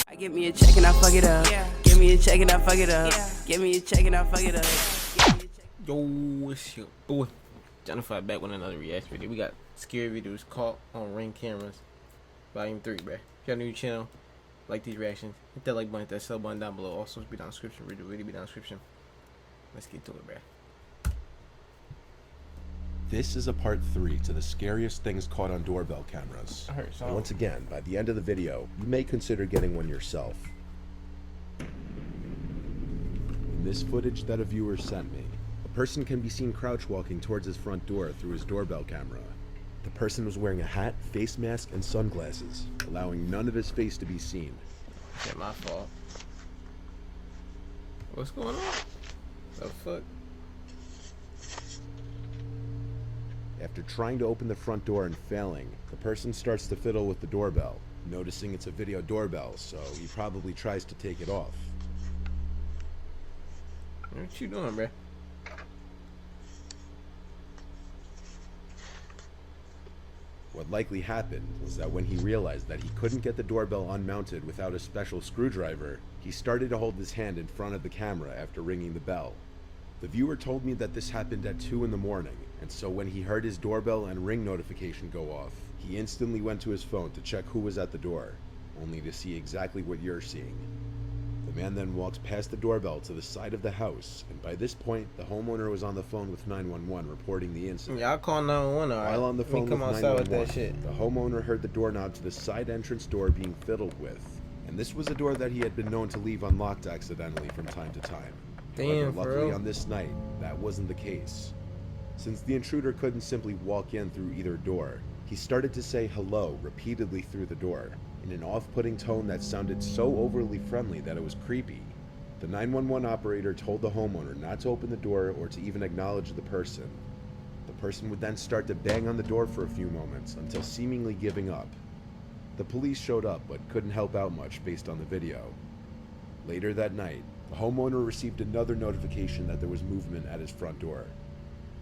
I give me a check and I fuck it up. Yeah. Give me a check and I fuck it up. Yeah. Give me a check and I fuck it up. Yo, what's your boy? Jennifer back with another reaction video. We got scary videos caught on Ring cameras, volume 3, bruh. If you're new channel, like these reactions, hit that like button, hit that sub button down below. Also, be down in the description. Video be down in the description. Let's get to it, bruh. This is a part 3 to the scariest things caught on doorbell cameras. And once again, by the end of the video, you may consider getting one yourself. In this footage that a viewer sent me, a person can be seen crouch walking towards his front door through his doorbell camera. The person was wearing a hat, face mask, and sunglasses, allowing none of his face to be seen. It's my fault. What's going on? The fuck? After trying to open the front door and failing, the person starts to fiddle with the doorbell, noticing it's a video doorbell, so he probably tries to take it off. What you doing, bruh? What likely happened was that when he realized that he couldn't get the doorbell unmounted without a special screwdriver, he started to hold his hand in front of the camera after ringing the bell. The viewer told me that this happened at 2 in the morning, and so when he heard his doorbell and ring notification go off, he instantly went to his phone to check who was at the door, only to see exactly what you're seeing. The man then walks past the doorbell to the side of the house, and by this point, the homeowner was on the phone with 911 reporting the incident. Yeah, I'll call 911, alright? While on the phone with come outside with 911, that shit. the homeowner heard the doorknob to the side entrance door being fiddled with, and this was a door that he had been known to leave unlocked accidentally from time to time. Damn, However, luckily on this night, that wasn't the case. Since the intruder couldn't simply walk in through either door, he started to say hello repeatedly through the door, in an off-putting tone that sounded so overly friendly that it was creepy. The 911 operator told the homeowner not to open the door or to even acknowledge the person. The person would then start to bang on the door for a few moments until seemingly giving up. The police showed up but couldn't help out much based on the video. Later that night, the homeowner received another notification that there was movement at his front door.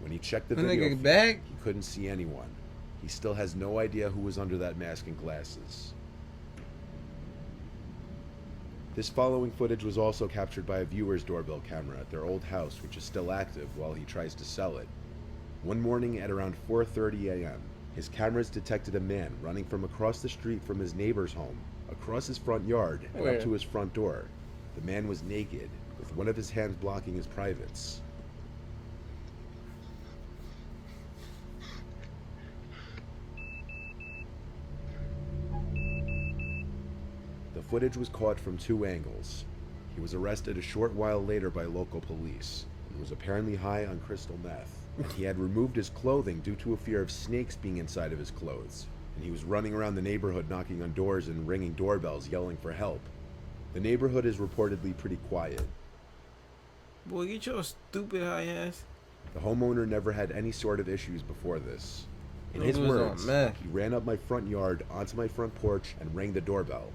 When he checked the video feed, he couldn't see anyone. He still has no idea who was under that mask and glasses. This following footage was also captured by a viewer's doorbell camera at their old house, which is still active while he tries to sell it. One morning at around 4:30 a.m., his cameras detected a man running from across the street from his neighbor's home, across his front yard, and up to his front door. The man was naked, with one of his hands blocking his privates. The footage was caught from 2 angles. He was arrested a short while later by local police, and was apparently high on crystal meth. He had removed his clothing due to a fear of snakes being inside of his clothes, and he was running around the neighborhood knocking on doors and ringing doorbells yelling for help. The neighborhood is reportedly pretty quiet. Boy, get your stupid high ass. The homeowner never had any sort of issues before this. In his words, he ran up my front yard onto my front porch and rang the doorbell.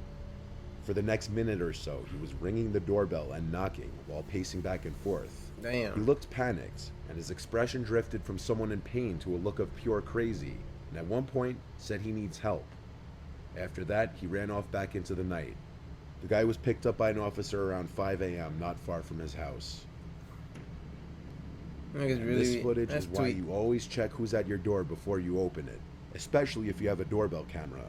For the next minute or so, he was ringing the doorbell and knocking while pacing back and forth. Damn. He looked panicked, and his expression drifted from someone in pain to a look of pure crazy, and at one point said he needs help. After that, he ran off back into the night. The guy was picked up by an officer around 5 a.m. not far from his house. This footage is why you always check who's at your door before you open it, especially if you have a doorbell camera.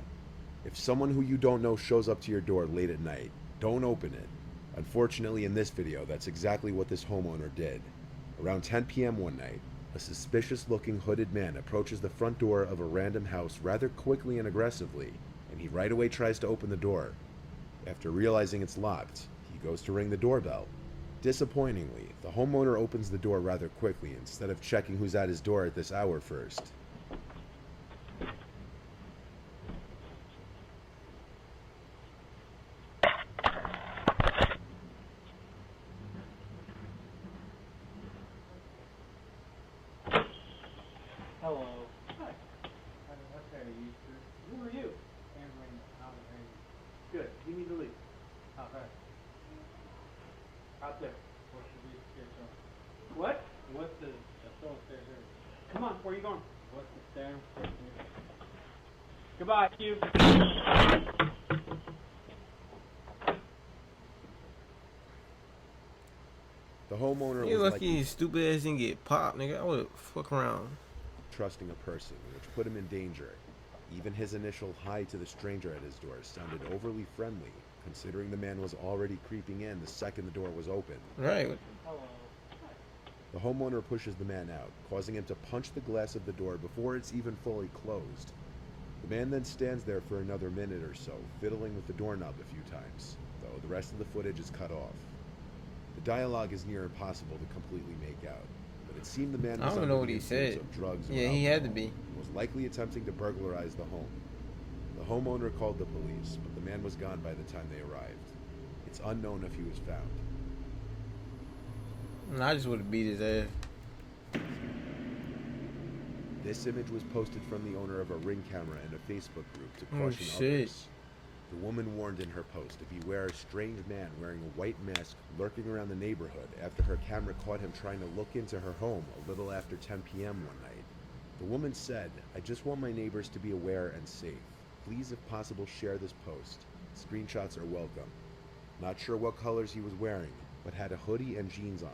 If someone who you don't know shows up to your door late at night, don't open it. Unfortunately, in this video, that's exactly what this homeowner did. Around 10 p.m. one night, a suspicious-looking hooded man approaches the front door of a random house rather quickly and aggressively, and he right away tries to open the door. After realizing it's locked, he goes to ring the doorbell. Disappointingly, the homeowner opens the door rather quickly instead of checking who's at his door at this hour first. Hello. Hi. Okay, who are you? Cameron, good. Give me the lead. Okay. Out there. What should we get on? What? What's the stone stairs here? Come on, where are you going? What's the stairs? Goodbye, Q. The homeowner You was lucky likely his stupid ass didn't get popped, nigga. I would fuck around. trusting a person, which put him in danger. Even his initial hi to the stranger at his door sounded overly friendly, considering the man was already creeping in the second the door was open. Right. Hello. The homeowner pushes the man out, causing him to punch the glass of the door before it's even fully closed. The man then stands there for another minute or so, fiddling with the doorknob a few times, though the rest of the footage is cut off. The dialogue is near impossible to completely make out, but it seemed the man I was don't under know what the he influence said. of drugs or Yeah, he had to alcohol, be. and was likely attempting to burglarize the home. The homeowner called the police, but the man was gone by the time they arrived. It's unknown if he was found. I just would have beat his ass. This image was posted from the owner of a Ring camera and a Facebook group to Oh, caution shit. others. The woman warned in her post to beware a strange man wearing a white mask lurking around the neighborhood after her camera caught him trying to look into her home a little after 10 p.m. one night. The woman said, "I just want my neighbors to be aware and safe. Please, if possible, share this post. Screenshots are welcome." Not sure what colors he was wearing, but had a hoodie and jeans on.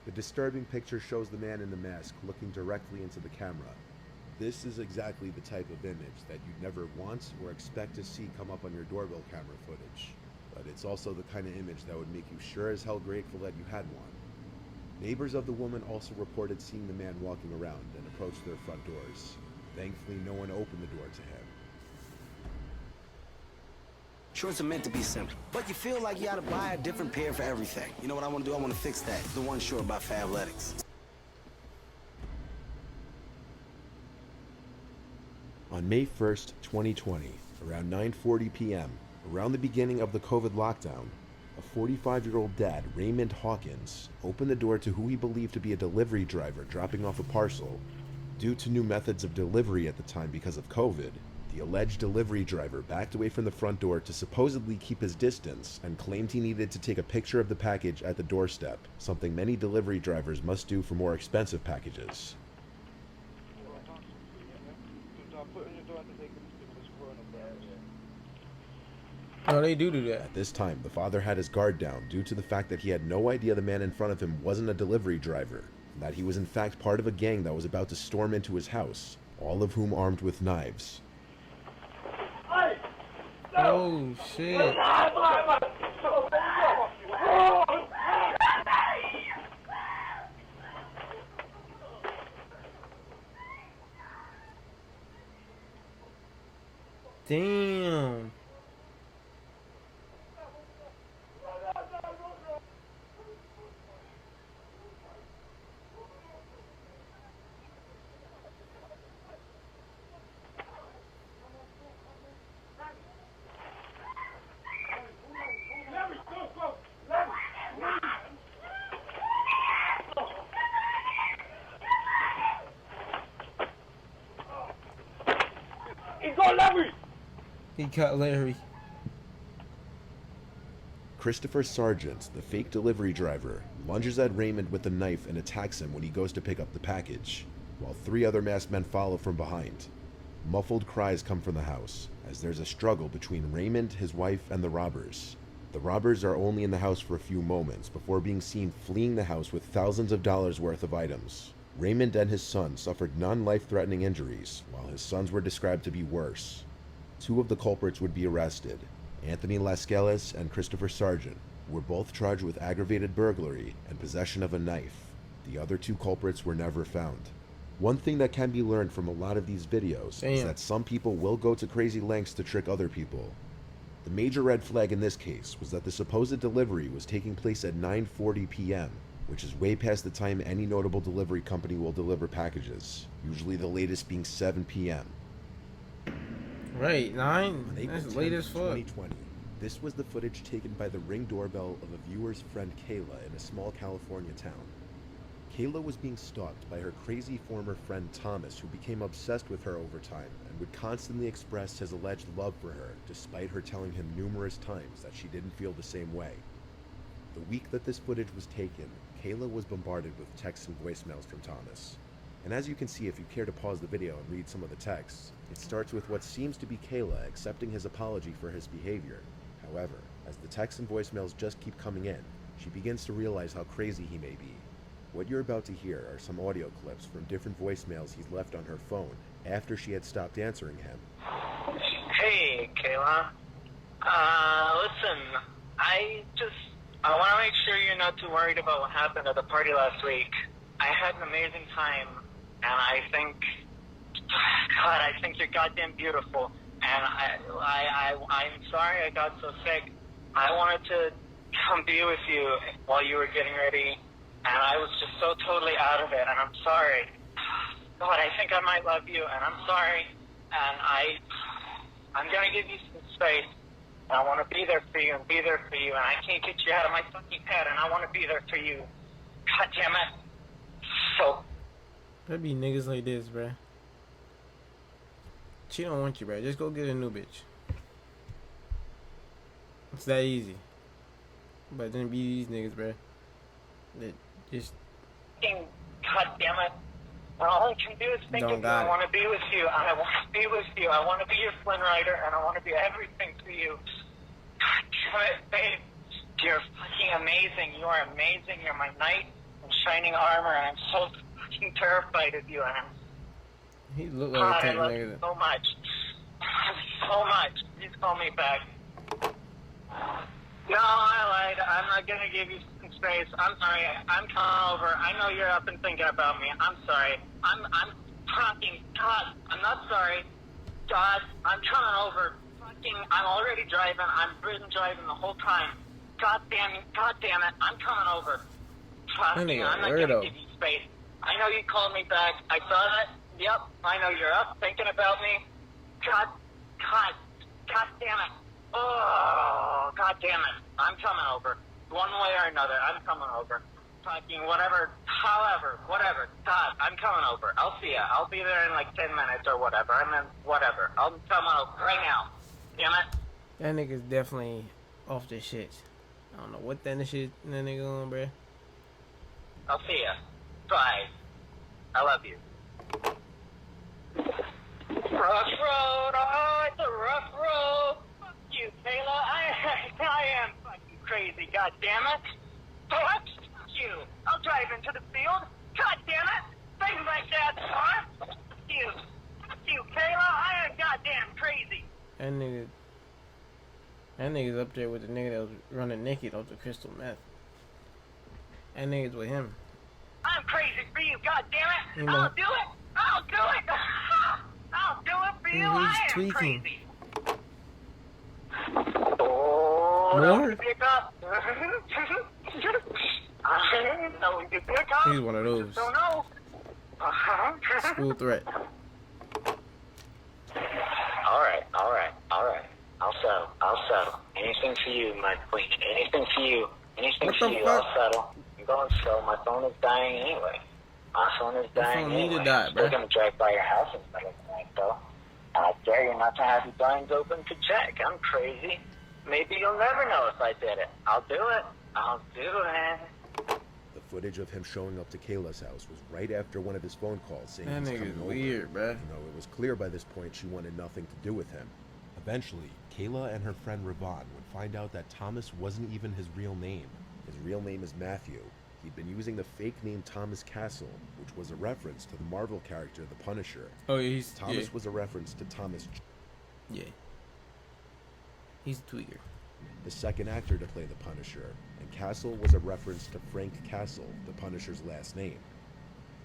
The disturbing picture shows the man in the mask looking directly into the camera. This is exactly the type of image that you'd never want or expect to see come up on your doorbell camera footage. But it's also the kind of image that would make you sure as hell grateful that you had one. Neighbors of the woman also reported seeing the man walking around and approached their front doors. Thankfully, no one opened the door to him. Shorts are meant to be simple, but you feel like you gotta buy a different pair for everything. You know what I wanna do? I wanna fix that. The one short by Fabletics. On May 1st, 2020, around 9:40 p.m., around the beginning of the COVID lockdown, a 45-year-old dad, Raymond Hawkins, opened the door to who he believed to be a delivery driver dropping off a parcel. Due to new methods of delivery at the time because of COVID, the alleged delivery driver backed away from the front door to supposedly keep his distance and claimed he needed to take a picture of the package at the doorstep, something many delivery drivers must do for more expensive packages. No, they do that. At this time, the father had his guard down due to the fact that he had no idea the man in front of him wasn't a delivery driver, and that he was in fact part of a gang that was about to storm into his house, all of whom armed with knives. Oh, shit. Damn. He got Larry. Christopher Sargent, the fake delivery driver, lunges at Raymond with a knife and attacks him when he goes to pick up the package, while 3 other masked men follow from behind. Muffled cries come from the house, as there's a struggle between Raymond, his wife, and the robbers. The robbers are only in the house for a few moments before being seen fleeing the house with thousands of dollars worth of items. Raymond and his son suffered non-life-threatening injuries, while his sons were described to be worse. 2 of the culprits would be arrested, Anthony Lascelles and Christopher Sargent, who were both charged with aggravated burglary and possession of a knife. The other 2 culprits were never found. One thing that can be learned from a lot of these videos is Damn. that some people will go to crazy lengths to trick other people. The major red flag in this case was that the supposed delivery was taking place at 9:40 p.m., which is way past the time any notable delivery company will deliver packages, usually the latest being 7 p.m. Right, 9? On April That's late 10th, as fuck. 2020, this was the footage taken by the Ring doorbell of a viewer's friend Kayla in a small California town. Kayla was being stalked by her crazy former friend Thomas, who became obsessed with her over time and would constantly express his alleged love for her, despite her telling him numerous times that she didn't feel the same way. The week that this footage was taken, Kayla was bombarded with texts and voicemails from Thomas. And as you can see if you care to pause the video and read some of the texts, it starts with what seems to be Kayla accepting his apology for his behavior. However, as the texts and voicemails just keep coming in, she begins to realize how crazy he may be. What you're about to hear are some audio clips from different voicemails he's left on her phone after she had stopped answering him. Hey, Kayla. Listen, I want to make sure you're not too worried about what happened at the party last week. I had an amazing time, and I think you're goddamn beautiful. And I'm sorry I got so sick. I wanted to come be with you while you were getting ready, and I was just so totally out of it, and I'm sorry. God, I think I might love you, and I'm sorry, and I'm gonna give you some space. I want to be there for you and be there for you, and I can't get you out of my fucking head, and I want to be there for you. God damn it. So. There be niggas like this, bruh. She don't want you, bruh. Just go get a new bitch. It's that easy. But then be these niggas, bruh. That just. God damn it. And all I can do is think of you. I want to be with you. I want to be with you. I want to be your Flynn Rider, and I want to be everything to you. God damn it, babe. You're fucking amazing. You are amazing. You're my knight in shining armor, and I'm so fucking terrified of you. And he look like a I love you nigga. so much. So much. Please call me back. No, I lied. I'm not gonna give you some space. I'm sorry. I'm coming over. I know you're up and thinking about me. I'm sorry. I'm fucking God. I'm not sorry. God, I'm coming over. Fucking, I'm already driving. I've been driving the whole time. God damn it. I'm coming over. Fucking, I'm not gonna give you space. I know you called me back. I saw that. Yep. I know you're up thinking about me. God damn it. Oh, God damn it. I'm coming over. One way or another, I'm coming over. Fucking whatever, however, whatever. God, I'm coming over. I'll see ya. I'll be there in like 10 minutes or whatever. Whatever. I'm coming over right now. Damn it. That nigga's definitely off the shit. I don't know what that nigga on, bruh. I'll see ya. Bye. I love you. Rough road. Oh, it's a rough road. You, Kayla, I am fucking crazy, god damn it. Fuck you. I'll drive into the field. God damn it. Things like that, huh? Fuck you, Kayla. I am goddamn crazy. That nigga's up there with the nigga that was running naked off the crystal meth. That nigga's with him. I'm crazy for you, god damn it. You know, I'll do it. I'll do it. I'll do it for you. He's I am tweaking. crazy. Oh, More? He's one of those. Don't know. School threat. All right. I'll settle. Anything for you, my queen. Anything for you. What the fuck? I'll settle. I'm going slow. My phone is dying anyway. My phone is dying phone need to anyway. die, I'm still bro. gonna drive by your house in the middle of the night, though. And I dare you not to have your blinds open to check. I'm crazy. Maybe you'll never know if I did it. I'll do it. The footage of him showing up to Kayla's house was right after one of his phone calls saying That he's nigga's coming over. weird, bruh. You know, it was clear by this point she wanted nothing to do with him. Eventually, Kayla and her friend Ravon would find out that Thomas wasn't even his real name. His real name is Matthew. He'd been using the fake name Thomas Castle, which was a reference to the Marvel character The Punisher. Oh, yeah, Thomas was a reference to Thomas Yeah. He's a tweaker. the second actor to play the Punisher, and Castle was a reference to Frank Castle, the Punisher's last name.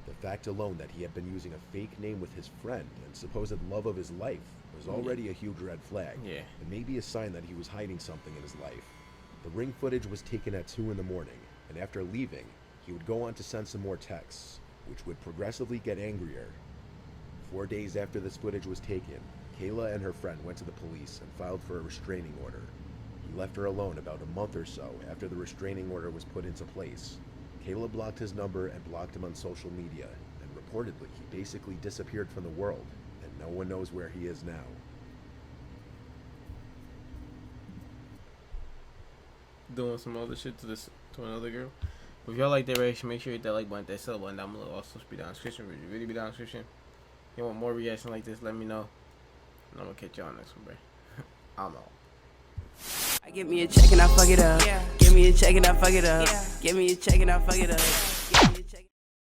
The fact alone that he had been using a fake name with his friend and supposed love of his life was already a huge red flag, Yeah. and maybe a sign that he was hiding something in his life. The ring footage was taken at 2 in the morning, and after leaving, he would go on to send some more texts, which would progressively get angrier. 4 days after this footage was taken, Kayla and her friend went to the police and filed for a restraining order. He left her alone about a month or so after the restraining order was put into place. Kayla blocked his number and blocked him on social media, and reportedly he basically disappeared from the world, and no one knows where he is now. Doing some other shit to another girl. If y'all like that reaction, make sure you hit that like button, that sub button down below. Also, be down in the description. Video be down in the description. If you want more reaction like this, let me know. And I'm gonna catch y'all next one, bro. I'm out. I get me a check and I fuck it up. Give me a check and I fuck it up. Give me a check and I fuck it up.